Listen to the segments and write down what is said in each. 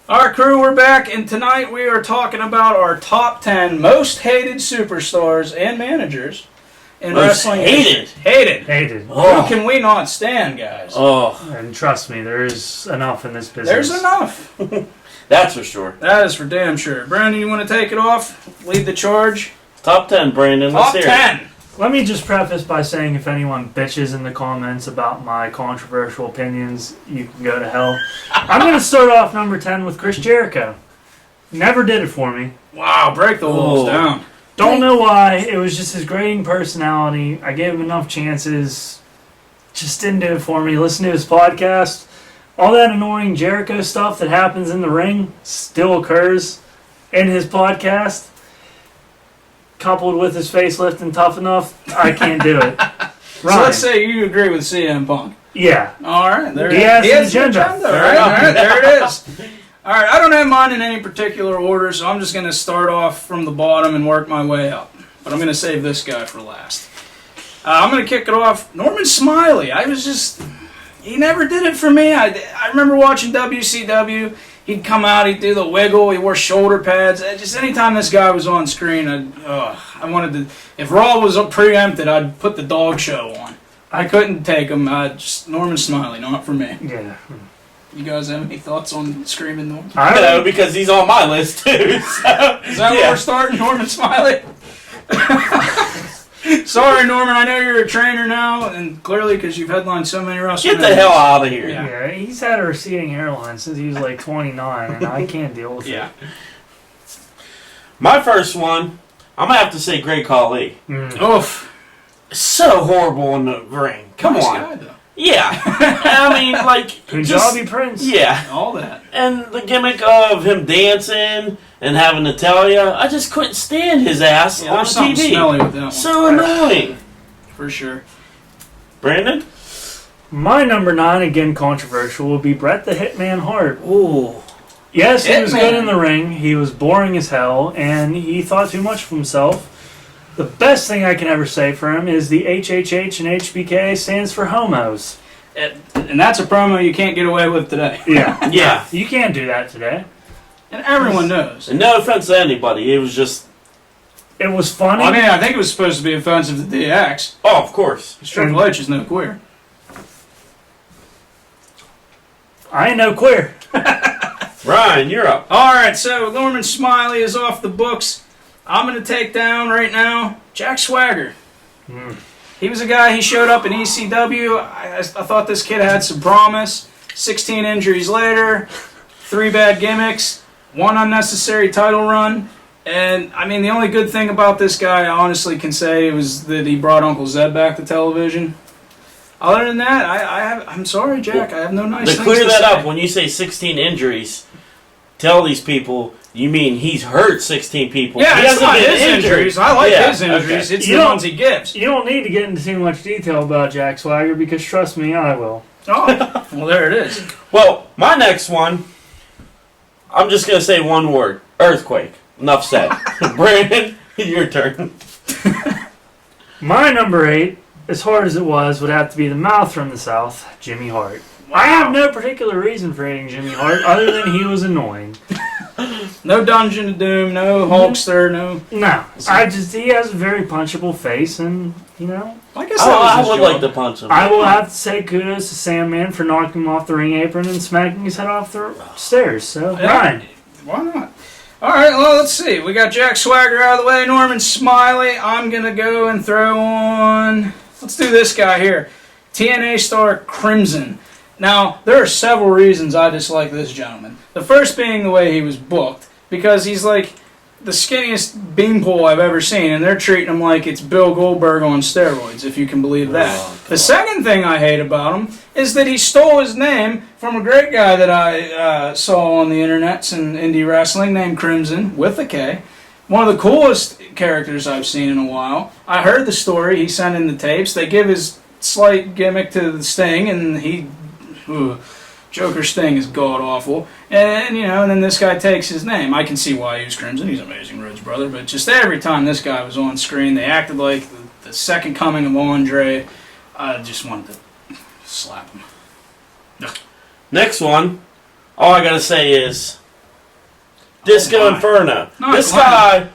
Our crew, we're back, and tonight we are talking about our top 10 most hated superstars and managers in Most wrestling. hated? Hated. Oh. Who can we not stand, guys? Oh, And trust me, there is enough in this business. There's enough. that's for sure. That is for damn sure. Brandon, you want to take it off? Lead the charge? Top 10, Brandon. Let's Top hear 10. Let me just preface by saying if anyone bitches in the comments about my controversial opinions, you can go to hell. I'm going to start off number 10 with Chris Jericho. Never did it for me. Wow, break the walls Oh. down. Don't know why. It was just his grating personality. I gave him enough chances. Just didn't do it for me. Listen to his podcast. All that annoying Jericho stuff that happens in the ring still occurs in his podcast. Coupled with his facelift and Tough Enough, I can't do it. So let's say you agree with CM Punk. Yeah. All right, there He it is. has He an has the agenda. agenda. Fair Right, enough. all right, there it is. All right, I don't have mine in any particular order, so I'm just going to start off from the bottom and work my way up. But I'm going to save this guy for last. I'm going to kick it off. Norman Smiley. He never did it for me. I remember watching WCW. He'd come out, he'd do the wiggle, he wore shoulder pads. Just anytime this guy was on screen, I wanted to. If Raw was preempted, I'd put the dog show on. I couldn't take him. Just Norman Smiley, not for me. Yeah. You guys have any thoughts on Screaming Norman? No, because he's on my list too. So, Is that where we're starting, Norman Smiley? Sorry, Norman. I know you're a trainer now, and clearly because you've headlined so many wrestling. Get the hell out of here. Yeah. Yeah, he's had a receding hairline since he was like 29, and I can't deal with Yeah. My first one, I'm going to have to say Great Khali. it. Oof. So horrible in the ring. Come Nice on. guy, though. Yeah. I mean, like, Punjabi just, Prince. yeah. All that. And the gimmick of him dancing and having to tell you, I just couldn't stand his ass Yeah, on there's something TV. smelly with that one. So annoying. For sure. Brandon? My number 9, again controversial, will be Bret the Hitman Hart. Ooh. Yes, he was Hitman. good in the ring. He was boring as hell, and he thought too much of himself. The best thing I can ever say for him is the HHH and HBK stands for homos. And that's a promo you can't get away with today. Yeah. Yeah. You can't do that today. And everyone knows. And no offense to anybody, it was just, It was funny. I mean, I think it was supposed to be offensive to DX. oh, of course. Triple H is no queer. I ain't no queer. Ryan, you're up. All right, so Norman Smiley is off the books. I'm going to take down right now Jack Swagger. He was a guy, he showed up in ECW. I thought this kid had some promise. 16 injuries later, 3 bad gimmicks, 1 unnecessary title run. And, I mean, the only good thing about this guy, I honestly can say, was that he brought Uncle Zed back to television. Other than that, I'm sorry, Jack. I have no nice To things clear to that say. up, when you say 16 injuries, tell these people you mean he's hurt 16 people. Yeah, he it's hasn't not been his injured. injuries. I like Yeah, his injuries. okay. It's You the don't- ones he gives. You don't need to get into too much detail about Jack Swagger because trust me, I will. Oh, well, there it is. Well, my next one, I'm just going to say one word. Earthquake. Enough said. Brandon, your turn. My number 8, as hard as it was, would have to be the mouth from the South, Jimmy Hart. I have no particular reason for hating Jimmy Hart other than he was annoying. No Dungeon of Doom, no Hulkster, no. No, he has a very punchable face, and you know, I guess that was I his would job. like to punch him. I will have to say kudos to Sandman for knocking him off the ring apron and smacking his head off the stairs. So, Yeah. Ryan. Why not? All right, well, let's see. We got Jack Swagger out of the way, Norman Smiley. I'm going to go and throw on, let's do this guy here, TNA star Crimson. Now, there are several reasons I dislike this gentleman. The first being the way he was booked, because he's like the skinniest beanpole I've ever seen, and they're treating him like it's Bill Goldberg on steroids, if you can believe that. Oh, The second thing I hate about him is that he stole his name from a great guy that I saw on the internets and indie wrestling named Crimson, with a K. One of the coolest characters I've seen in a while. I heard the story, he sent in the tapes. They give his slight gimmick to the Sting, and he... Joker Sting is god-awful. And, you know, and then this guy takes his name. I can see why he was Crimson. He's Amazing Rhodes' brother. But just every time this guy was on screen, they acted like the second coming of Andre. I just wanted to slap him. Next one, all I got to say is Disco Oh, my. Inferno. Not This Glenn. guy,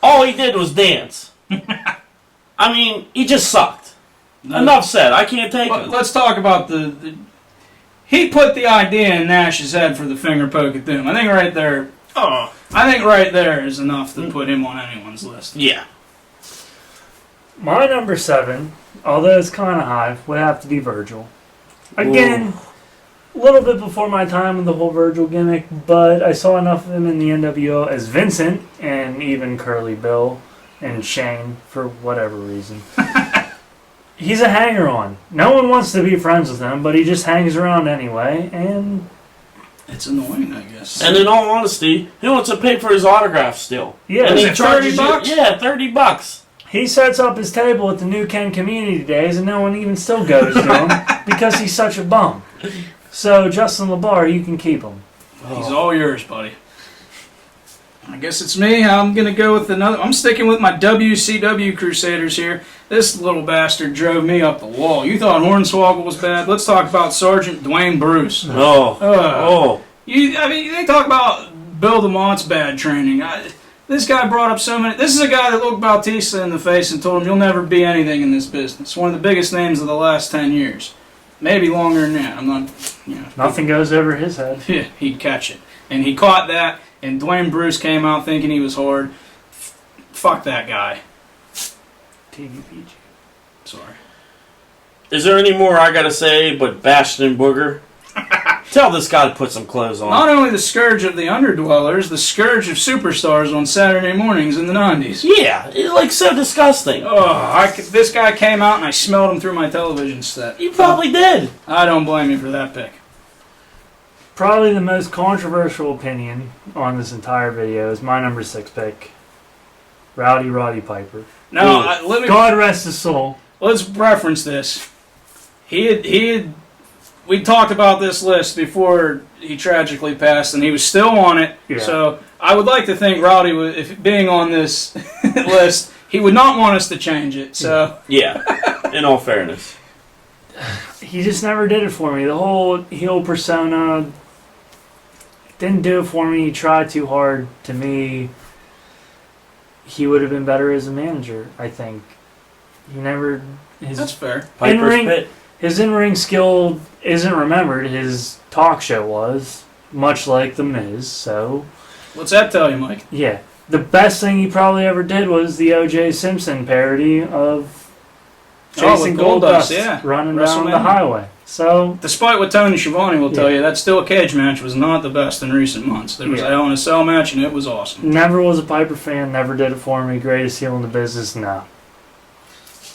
all he did was dance. I mean, he just sucked. Enough said. I can't take But it. let's talk about he put the idea in Nash's head for the finger poke at Doom. I think right there. Oh, I think right there is enough to put him on anyone's list. Yeah. My number 7, although it's kind of high, would have to be Virgil. Again, a little bit before my time with the whole Virgil gimmick, but I saw enough of him in the NWO as Vincent and even Curly Bill and Shane for whatever reason. He's a hanger-on. No one wants to be friends with him, but he just hangs around anyway, and It's annoying, I guess. And in all honesty, he wants to pay for his autograph still. yeah, And he it charges $30? you, yeah, $30. he sets up his table at the New Ken Community Days, and no one even still goes to him because he's such a bum. So, Justin LeBar, you can keep him. He's all yours, buddy. I guess it's me. I'm gonna go with another. I'm sticking with my WCW Crusaders here. This little bastard drove me up the wall. You thought Hornswoggle was bad? Let's talk about Sergeant Dwayne Bruce. Oh. Oh. I mean, they talk about Bill DeMont's bad training. This guy brought up so many. This is a guy that looked Bautista in the face and told him, "You'll never be anything in this business." One of the biggest names of the last 10 years, maybe longer than that. I'm not, Nothing goes over his head. Yeah, he'd catch it, and he caught that. And Dwayne Bruce came out thinking he was hard. Fuck that guy. TVPG. Sorry. Is there any more I gotta say but Bastion Booger? Tell this guy to put some clothes on. Not only the scourge of the underdwellers, the scourge of superstars on Saturday mornings in the 90s. Yeah, it's like so disgusting. This guy came out and I smelled him through my television set. You probably did. I don't blame you for that pick. Probably the most controversial opinion on this entire video is my number 6 pick, Roddy Piper. Now, Ooh. let me. God rest his soul. Let's reference this. We talked about this list before he tragically passed, and he was still on it. Yeah. So I would like to think Rowdy, if being on this list, he would not want us to change it. So Yeah, in all fairness. He just never did it for me. The whole heel persona didn't do it for me. He tried too hard. To me, he would have been better as a manager, I think. He never... that's fair. Piper's In-ring- Pit. His in-ring skill isn't remembered. His talk show was, much like The Miz, so... What's that tell you, Mike? Yeah. The best thing he probably ever did was the O.J. Simpson parody of Jason with Goldust, Goldust yeah. running down the WrestleMania. highway. So, Despite what Tony Schiavone will tell Yeah. you, that steel cage match was not the best in recent months. There was a Yeah. Hell in a Cell match, and it was awesome. never was a Piper fan, never did it for me. Greatest heel in the business, no.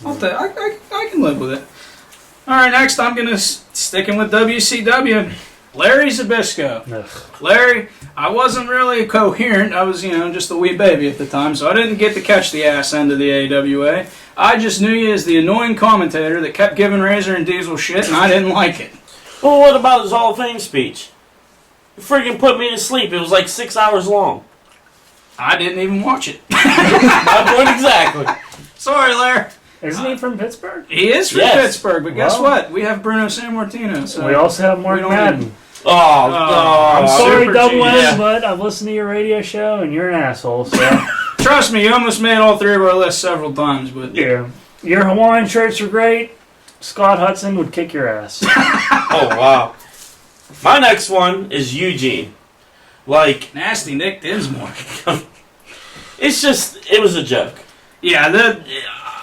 I can live with it. All right, next I'm going to sticking with WCW. Larry Zbyszko. Ugh. Larry, I wasn't really coherent. I was, just a wee baby at the time, so I didn't get to catch the ass end of the AWA. I just knew you as the annoying commentator that kept giving Razor and Diesel shit, and I didn't like it. Well, what about his Hall of Fame speech? You freaking put me to sleep. It was like 6 hours long. I didn't even watch it. My point exactly. Sorry, Larry. Isn't he from Pittsburgh? He is from Yes. Pittsburgh, but guess Well. what? We have Bruno Sammartino. So We also have Mark we don't Madden. need- Oh, I'm I'm Super sorry, Double genius. M, but I've listened to your radio show and you're an asshole, so... Trust me, you almost made all three of our lists several times, but yeah. Your Hawaiian shirts are great. Scott Hudson would kick your ass. Oh, wow. My next one is Eugene. Like, nasty Nick Dinsmore. it was a joke. Yeah,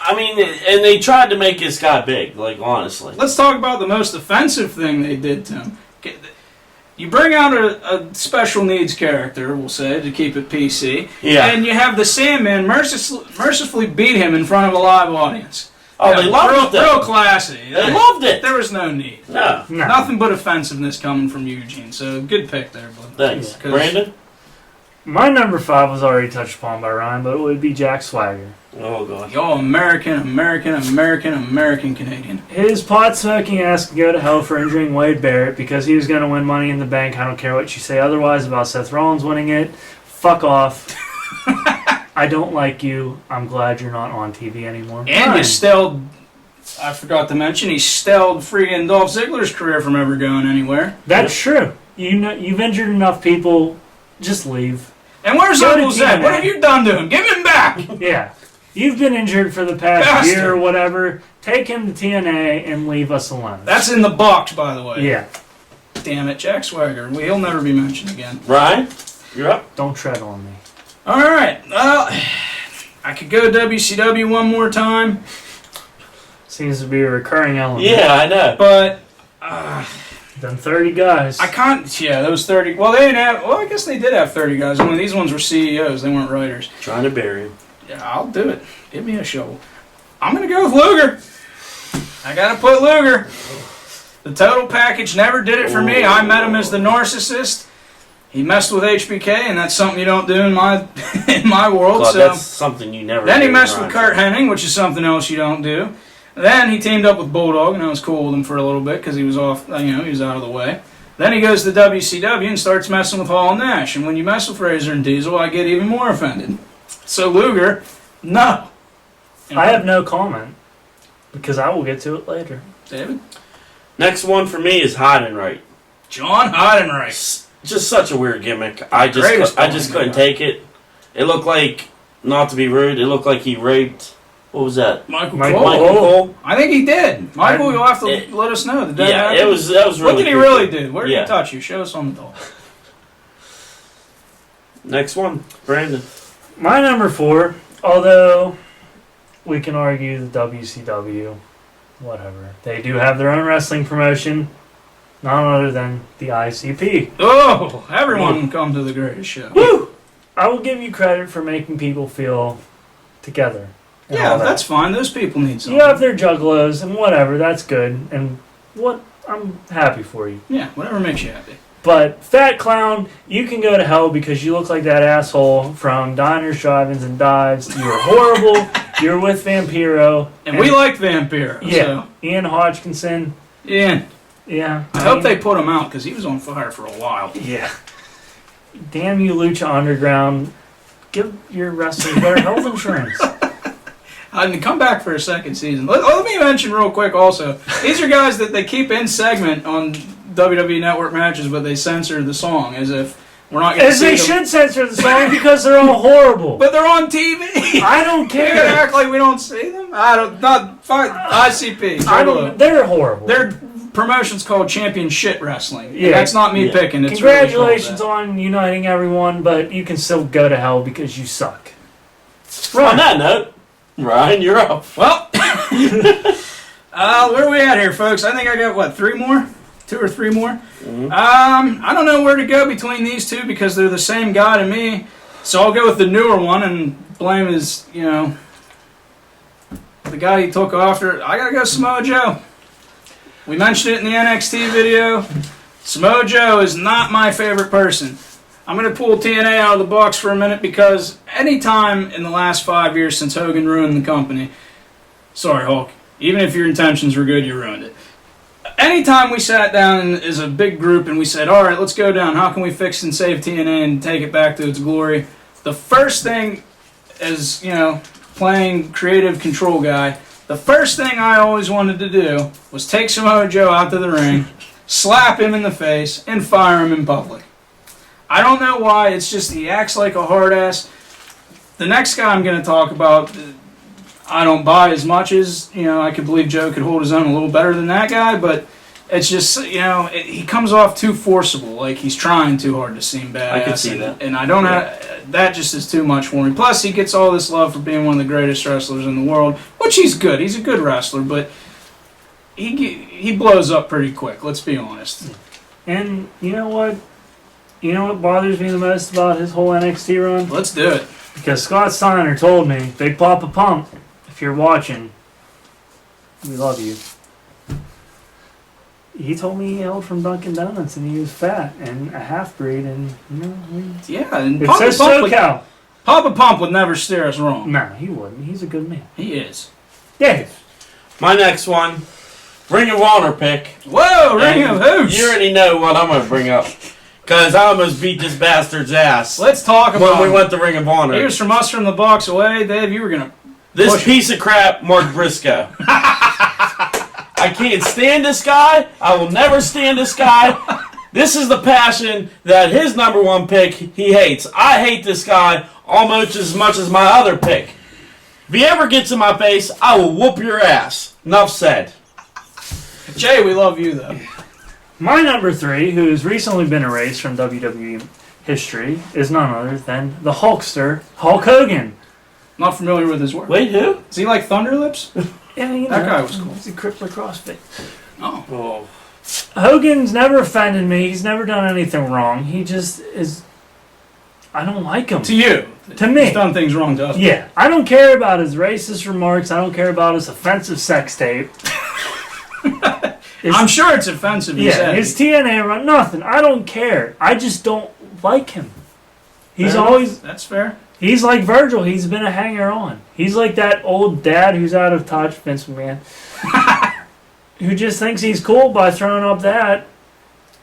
I mean, and they tried to make this guy big, like, honestly. let's talk about the most offensive thing they did to him. You bring out a special needs character, we'll say, to keep it PC, Yeah. and you have the Sandman mercifully beat him in front of a live audience. Oh, they loved it. Real classy. They loved it. There was no need. No. No. Nothing but offensiveness coming from Eugene, so good pick there, bud. Thanks. 'Cause- Brandon? My number 5 was already touched upon by Ryan, but it would be Jack Swagger. Oh, God. Yo, American Canadian. His pot smoking ass can go to hell for injuring Wade Barrett because he was going to win Money in the Bank. I don't care what you say otherwise about Seth Rollins winning it. Fuck off. I don't like you. I'm glad you're not on TV anymore. And you Ryan. stalled, I forgot to mention, he stalled freaking Dolph Ziggler's career from ever going anywhere. That's true. You've injured enough people. Just leave. And where's Go to Uncle Zed? TNA. What have you done to him? Give him back! Yeah. You've been injured for the past Bastard. year or whatever. Take him to TNA and leave us alone. That's in the box, by the way. Yeah. Damn it, Jack Swagger. He'll never be mentioned again. Ryan, you're up. Don't tread on me. All right. Well, I could go WCW one more time, Seems to be a recurring element. Yeah, I know. but Done 30 guys. I can't. Yeah, those 30. Well, they didn't have. Well, I guess they did have 30 guys. Only these ones were CEOs. They weren't writers. Trying to bury him. Yeah, I'll do it. Give me a shovel. I'm gonna go with Luger. I gotta put Luger. The total package never did it for me. I met him as the narcissist. He messed with HBK, and that's something you don't do in my in my world. God, So that's something you never. then he do, messed Ryan. with Kurt Hennig, which is something else you don't do. Then he teamed up with Bulldog, and I was cool with him for a little bit because he was off. He was out of the way. Then he goes to WCW and starts messing with Hall and Nash. And when you mess with Razor and Diesel, I get even more offended. So Luger, no. I have no comment because I will get to it later. David. Next one for me is Heidenreich. John Heidenreich. Just such a weird gimmick. I Greatest just couldn't take it. It looked like, not to be rude, it looked like he raped. What was that? Michael Michael Cole. Michael Cole. I think he did. Michael, you'll have to It- let us know. Did that Yeah, happen? that was really. What did he creepy. really do? Where did Yeah. he touch you? Show us on the doll. Next one, Brandon. My number 4, although we can argue the WCW, whatever. They do have their own wrestling promotion, none other than the ICP. Oh, everyone come to the greatest show. Woo! I will give you credit for making people feel together. and Yeah, all that. that's fine. Those people need something. You have their juggalos and whatever, that's good. And I'm happy for you. Yeah, whatever makes you happy. But Fat Clown, you can go to hell because you look like that asshole from Diners, Drive-Ins, and Dives. You're horrible. You're with Vampiro. And we like Vampiro. Yeah. So. Ian Hodgkinson. Ian, Yeah. I hope they put him out because he was on fire for a while. Yeah. Damn you, Lucha Underground. Give your wrestlers better health insurance. And come back for a second season. Let me mention real quick also, these are guys that they keep in segment on WWE Network matches, but they censor the song as if we're not going to As see they them. should censor the song because they're all horrible. But they're on TV. I don't You're gonna care. act like we don't see them? I don't. Not fine. ICP. I don't. They're horrible. Their promotion's called Champion Shit Wrestling. And Yeah. that's not me Yeah. picking. It's Congratulations really on uniting everyone, but you can still go to hell because you suck. On that note, Ryan, you're up. well, where are we at here, folks? I think I got what, 3 more, 2 or 3 more. Mhm. I don't know where to go between these two because they're the same guy to me. So I'll go with the newer one and blame his, the guy he took after. I gotta go Samoa Joe. We mentioned it in the NXT video. Samoa Joe is not my favorite person. I'm going to pull TNA out of the box for a minute because any time in the last 5 years since Hogan ruined the company, sorry Hulk, even if your intentions were good, you ruined it. Anytime we sat down as a big group and we said, all right, let's go down, how can we fix and save TNA and take it back to its glory? The first thing as, playing creative control guy, the first thing I always wanted to do was take Samoa Joe out to the ring, slap him in the face, and fire him in public. I don't know why, it's just he acts like a hard ass. The next guy I'm going to talk about, I don't buy as much as, I could believe Joe could hold his own a little better than that guy, but it's just, he comes off too forcible, like he's trying too hard to seem badass. I could see that. And I don't that just is too much for me. Plus, he gets all this love for being one of the greatest wrestlers in the world, which he's good. He's a good wrestler, but he blows up pretty quick, let's be honest. And you know what? You know what bothers me the most about his whole NXT run? Let's do it. Because Scott Steiner told me, Big Papa Pump, if you're watching, we love you. He told me he hailed from Dunkin' Donuts and he was fat and a half-breed and, Yeah, and it Papa says Pump, SoCal. Papa Pump would never steer us wrong. No, he wouldn't. He's a good man. He is. Dave. My next one, Ring of Honor pick. Whoa, Ring And of Hoops! You already know what I'm going to bring up. Because I almost beat this bastard's ass Let's talk when about we went to Ring of Honor. Here's from us from the box away. Dave, you were going to... This Push it. piece of crap, Mark Briscoe. I can't stand this guy. I will never stand this guy. This is the passion that his number one pick he hates. I hate this guy almost as much as my other pick. If he ever gets in my face, I will whoop your ass. Enough said. Jay, we love you though. My number 3, who's recently been erased from WWE history, is none other than the Hulkster, Hulk Hogan. Not familiar with his work. Wait, who? Is he like Thunder Lips? Yeah, you know, That guy was cool. He's a crippler CrossFit. Oh. Oh. Hogan's never offended me. He's never done anything wrong. He just is. I don't like him. To you. To me. He's done things wrong to us. Yeah, I don't care about his racist remarks. I don't care about his offensive sex tape. I'm sure it's offensive. Yeah, his TNA run, nothing. I don't care. I just don't like him. He's Fair always. enough. That's fair. He's like Virgil. He's been a hanger-on. He's like that old dad who's out of touch, Vince McMahon, who just thinks he's cool by throwing up that.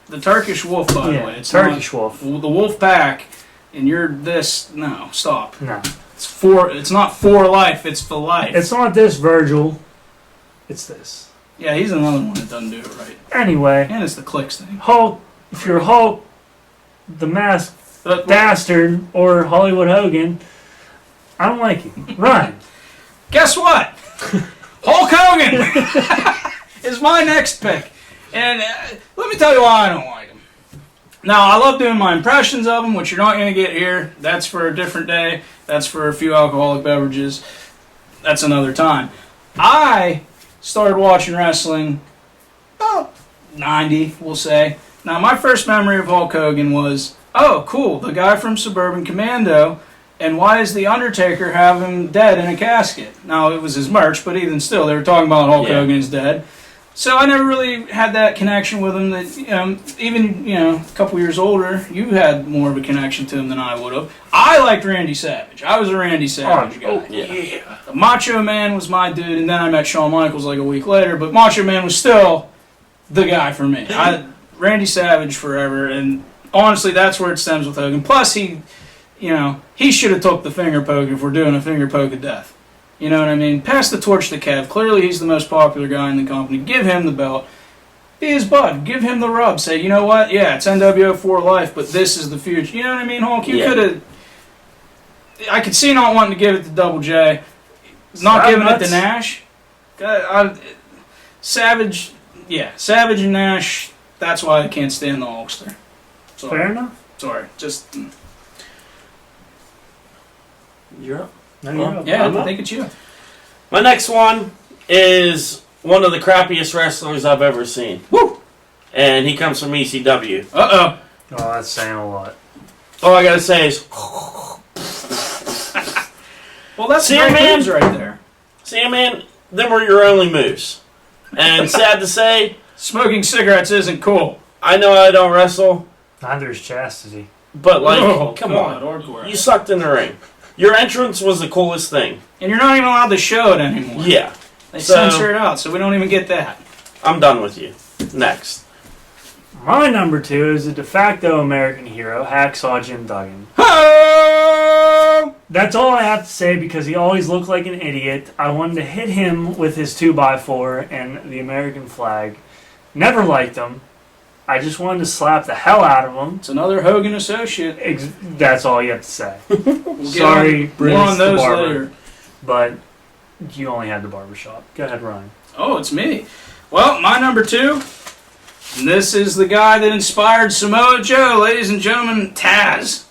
The Turkish Wolf, by the way. It's Turkish Wolf. The Wolf Pack, and you're this. No, stop. No, It's not for life. It's for life. it's not this Virgil. It's this. Yeah, he's another one that doesn't do it right. Anyway, And it's the clicks thing. Hulk. If you're Hulk, the masked But bastard, or Hollywood Hogan, I don't like you. Ryan. guess what? Hulk Hogan is my next pick. And let me tell you why I don't like him. Now, I love doing my impressions of him, which you're not going to get here. That's for a different day. That's for a few alcoholic beverages. That's another time. I started watching wrestling about 90, we'll say. Now, my first memory of Hulk Hogan was, oh, cool, the guy from Suburban Commando, and why does The Undertaker have him dead in a casket? Now, it was his merch, but even still, they were talking about Hulk Hogan is dead. So I never really had that connection with him. That even a couple years older, you had more of a connection to him than I would have. I liked Randy Savage. I was a Randy Savage guy. Yeah. The Macho Man was my dude, and then I met Shawn Michaels like a week later. But Macho Man was still the guy for me. Randy Savage forever, and honestly, that's where it stems with Hogan. Plus, he should have took the finger poke if we're doing a finger poke of death. You know what I mean? Pass the torch to Kev. Clearly, he's the most popular guy in the company. Give him the belt. Be his bud. Give him the rub. Say, you know what? Yeah, it's NWO for life, but this is the future. You know what I mean, Hulk? You could have... I could see not wanting to give it to Double J. Not giving it to Nash. Savage and Nash, that's why I can't stand the Hulkster. Sorry. Fair enough. Sorry. Just... You're up. No, you're up. Yeah, I'm I up. think it's you. My next one is one of the crappiest wrestlers I've ever seen. Woo! And he comes from ECW. Uh-oh. Oh, that's saying a lot. All I gotta say is, Well, that's See, great man? moves right there. see, man, them were your only moves. And sad to say, Smoking cigarettes isn't cool. I know I don't wrestle, Neither is chastity. but like, Oh, come God, on. hardcore. You sucked in the ring. Your entrance was the coolest thing. And you're not even allowed to show it anymore. Yeah. They So- censor it out, so we don't even get that. I'm done with you. Next. My number 2 is a de facto American hero, Hacksaw Jim Duggan. Oh! That's all I have to say because he always looked like an idiot. I wanted to hit him with his 2x4 and the American flag. Never liked him. I just wanted to slap the hell out of him. It's another Hogan associate. That's all you have to say. We'll get Sorry, on, Bruce more on the those barber. later. But you only had the barbershop. Go ahead, Ryan. Oh, it's me. Well, my number 2. And this is the guy that inspired Samoa Joe, ladies and gentlemen, Taz.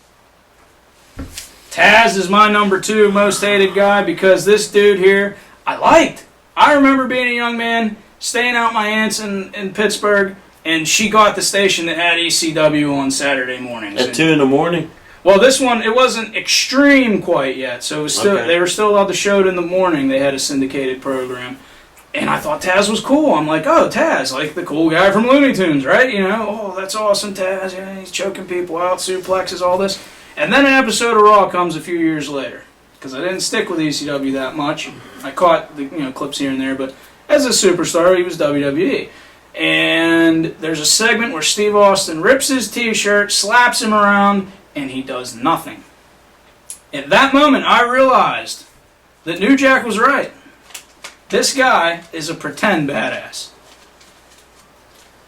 Taz is my number 2 most hated guy because this dude here, I liked. I remember being a young man, staying out my aunt's in Pittsburgh, and she got the station that had ECW on Saturday mornings. At 2 in the morning? Well, this one, it wasn't extreme quite yet, so it was still, Okay. they were still allowed to show it in the morning. They had a syndicated program. And I thought Taz was cool. I'm like, oh, Taz, like the cool guy from Looney Tunes, right? You know, oh, that's awesome, Taz. Yeah, he's choking people out, suplexes, all this. And then an episode of Raw comes a few years later. Because I didn't stick with ECW that much. I caught the clips here and there, but as a superstar, he was WWE. And there's a segment where Steve Austin rips his t-shirt, slaps him around, and he does nothing. At that moment, I realized that New Jack was right. This guy is a pretend badass.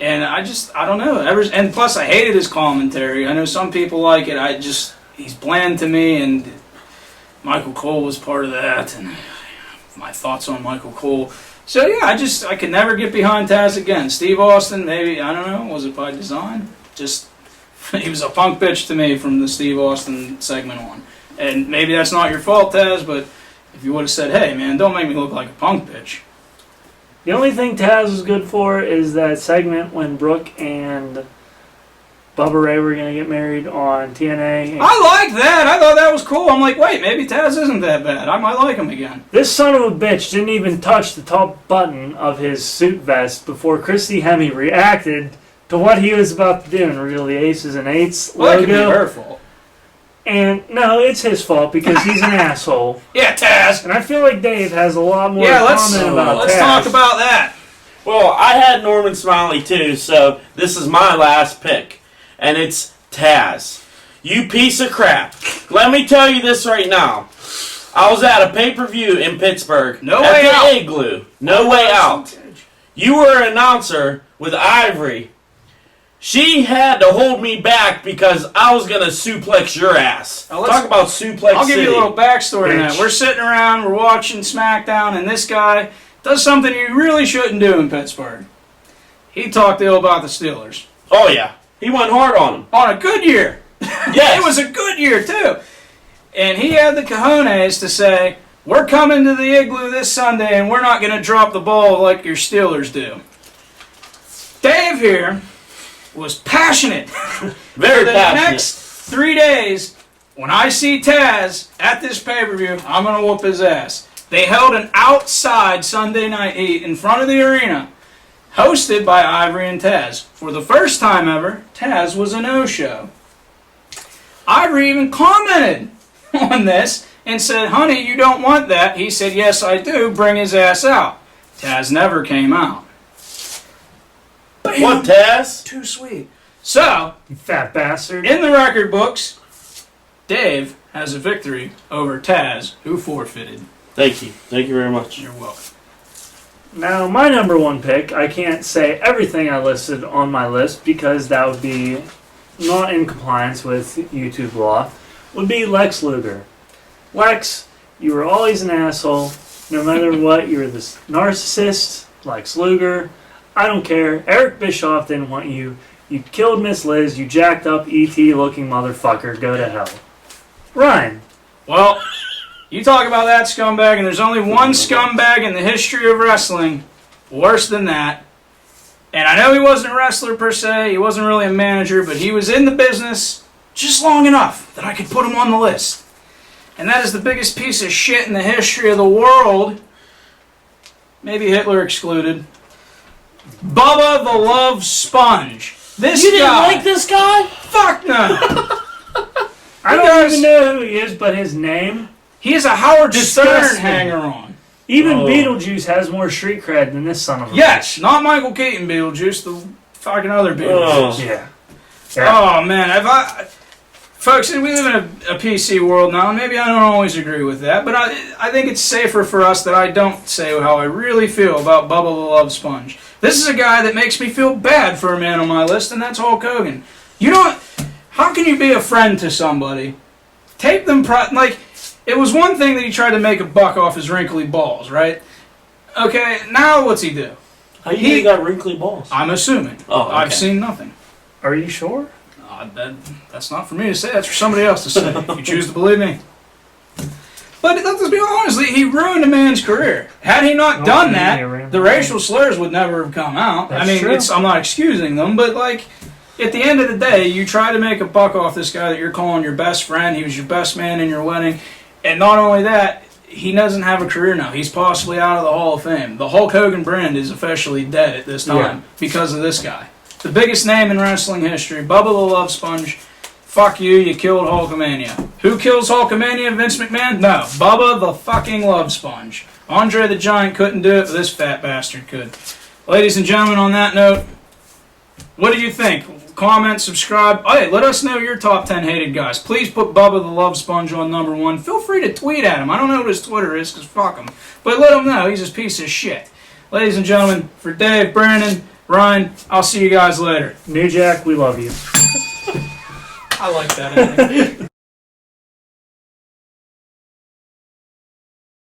And I don't know. And plus, I hated his commentary. I know some people like it. He's bland to me, and Michael Cole was part of that, and my thoughts on Michael Cole. So yeah, I could never get behind Taz again. Steve Austin, maybe, I don't know, was it by design? Just, he was a punk bitch to me from the Steve Austin segment on. And maybe that's not your fault, Taz, but if you would have said, hey man, don't make me look like a punk bitch. The only thing Taz was good for is that segment when Brooke and Bubba Ray were going to get married on TNA. I like that. I thought that was cool. I'm like, wait, maybe Taz isn't that bad. I might like him again. This son of a bitch didn't even touch the top button of his suit vest before Christy Hemme reacted to what he was about to do and reveal the Aces and Eights Well, that could be logo. her fault. And no, it's his fault because he's an asshole. Yeah, Taz. And I feel like Dave has a lot more Yeah, to let's comment about Taz. talk about that. Well, I had Norman Smiley too, so this is my last pick. And it's Taz. You piece of crap. Let me tell you this right now. I was at a pay-per-view in Pittsburgh. No at Way the Out. Igloo. No Way Out. You were an announcer with Ivory. She had to hold me back because I was going to suplex your ass. Now let's- Talk about suplex I'll give city. you a little backstory on that. Bitch. We're sitting around, we're watching SmackDown, and this guy does something you really shouldn't do in Pittsburgh. He talked ill about the Steelers. Oh, yeah. He went hard on him. On a good year. Yes. It was a good year, too. And he had the cojones to say, we're coming to the Igloo this Sunday, and we're not going to drop the ball like your Steelers do. Dave here was passionate. Very For the passionate. next 3 days, when I see Taz at this pay-per-view, I'm going to whoop his ass. They held an outside Sunday Night Heat in front of the arena, hosted by Ivory and Taz. For the first time ever, Taz was a no-show. Ivory even commented on this and said, honey, you don't want that. He said, yes, I do. Bring his ass out. Taz never came out. Bam. What, Taz? Too sweet. So, You fat bastard. in the record books, Dave has a victory over Taz, who forfeited. Thank you. Thank you very much. You're welcome. Now, my number one pick, I can't say everything I listed on my list because that would be not in compliance with YouTube law, would be Lex Luger. Lex, you were always an asshole. No matter what, you were this narcissist, Lex Luger. I don't care. Eric Bischoff didn't want you. You killed Miss Liz. You jacked up E.T. looking motherfucker. Go to hell. Ryan. Well, you talk about that scumbag, and there's only one scumbag in the history of wrestling worse than that. And I know he wasn't a wrestler per se, he wasn't really a manager, but he was in the business just long enough that I could put him on the list. And that is the biggest piece of shit in the history of the world, maybe Hitler excluded, Bubba the Love Sponge. This You didn't guy, like this guy? fuck no. I don't even know who he is, but his name. He is a Howard Stern Disgusting. hanger-on. Even Oh. Beetlejuice has more street cred than this son of a Yes, not Michael Keaton Beetlejuice, the fucking other Beetlejuice. bitch. Yeah. Oh man, folks, we live in a PC world now. Maybe I don't always agree with that, but I think it's safer for us that I don't say how I really feel about Bubba the Love Sponge. This is a guy that makes me feel bad for a man on my list, and that's Hulk Hogan. You don't. How can you be a friend to somebody? Take them like. It was one thing that he tried to make a buck off his wrinkly balls, right? Okay, now what's he do? How you know you got wrinkly balls? I'm assuming. Oh, okay. I've seen nothing. Are you sure? That's not for me to say. That's for somebody else to say. If you choose to believe me. But let's be honest, he ruined a man's career. Had he not done that, the racial slurs would never have come out. That's I mean, true. I'm not excusing them, but like, at the end of the day, you try to make a buck off this guy that you're calling your best friend. He was your best man in your wedding. And not only that, he doesn't have a career now. He's possibly out of the Hall of Fame. The Hulk Hogan brand is officially dead at this time because of this guy. The biggest name in wrestling history, Bubba the Love Sponge. Fuck you, you killed Hulkamania. Who kills Hulkamania? Vince McMahon? No, Bubba the fucking Love Sponge. Andre the Giant couldn't do it, but this fat bastard could. Ladies and gentlemen, on that note, what do you think? Comment, subscribe. Oh, hey, let us know your top 10 hated guys. Please put Bubba the Love Sponge on number 1. Feel free to tweet at him. I don't know what his Twitter is, because fuck him. But let him know he's a piece of shit. Ladies and gentlemen, for Dave, Brandon, Ryan, I'll see you guys later. New Jack, we love you. I like that ending.